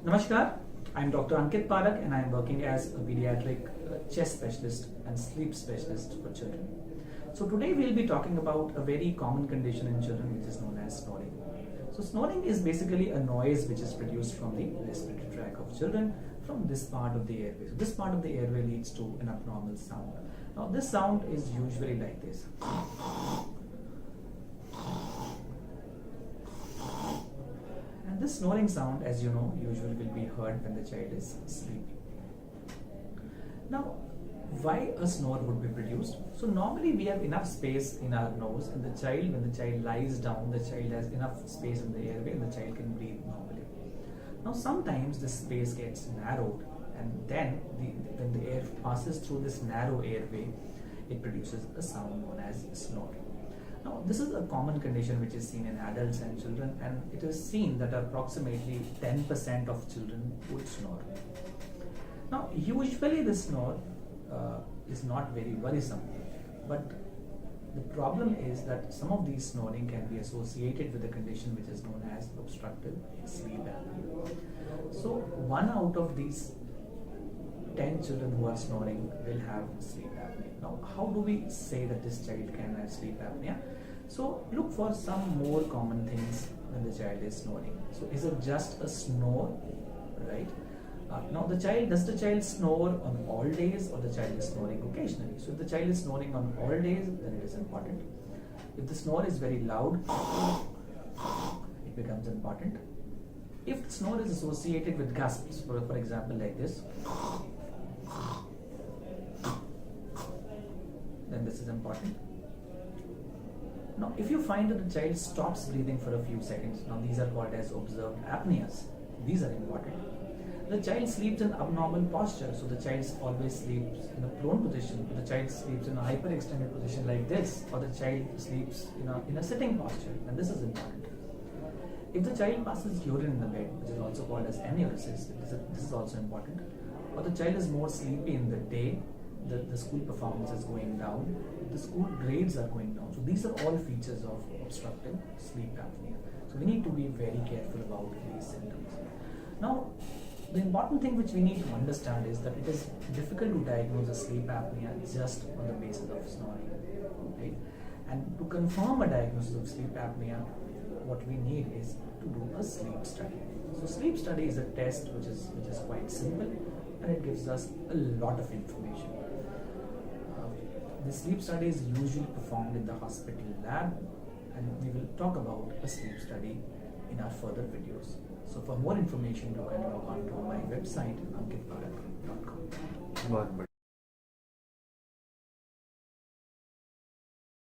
Namaskar, I'm Dr. Ankit Parak and I'm working as a pediatric chest specialist and sleep specialist for children. So today we'll be talking about a very common condition in children which is known as snoring. So snoring is basically a noise which is produced from the respiratory tract of children from this part of the airway. So this part of the airway leads to an abnormal sound. Now this sound is usually like this. And this snoring sound, as you know, usually will be heard when the child is sleeping. Now, why a snore would be produced? So normally we have enough space in our nose, and when the child lies down, the child has enough space in the airway and the child can breathe normally. Now sometimes this space gets narrowed, and then when the air passes through this narrow airway, it produces a sound known as snore. Now, this is a common condition which is seen in adults and children, and it is seen that approximately 10% of children would snore. Now, usually this snore is not very worrisome, but the problem is that some of these snoring can be associated with a condition which is known as obstructive sleep apnea. So, 1 out of these 10 children who are snoring will have sleep apnea. Now, how do we say that this child can have sleep apnea? So, look for some more common things when the child is snoring. So, is it just a snore, right? Now, does the child snore on all days, or the child is snoring occasionally? So, if the child is snoring on all days, then it is important. If the snore is very loud, it becomes important. If the snore is associated with gasps, for example, like this, then this is important. Now, if you find that the child stops breathing for a few seconds, now these are called as observed apneas. These are important. The child sleeps in abnormal posture, so the child always sleeps in a prone position, the child sleeps in a hyperextended position like this, or the child sleeps in a sitting posture, and this is important. If the child passes urine in the bed, which is also called as enuresis, this is also important. Or the child is more sleepy in the day, the school performance is going down, the school grades are going down. So these are all features of obstructive sleep apnea. So we need to be very careful about these symptoms. Now, the important thing which we need to understand is that it is difficult to diagnose a sleep apnea just on the basis of snoring, right? And to confirm a diagnosis of sleep apnea, what we need is to do a sleep study. So sleep study is a test which is quite simple, and it gives us a lot of information. The sleep study is usually performed in the hospital lab, and we will talk about a sleep study in our further videos. So for more information, you can log on to my website ankitparak.com.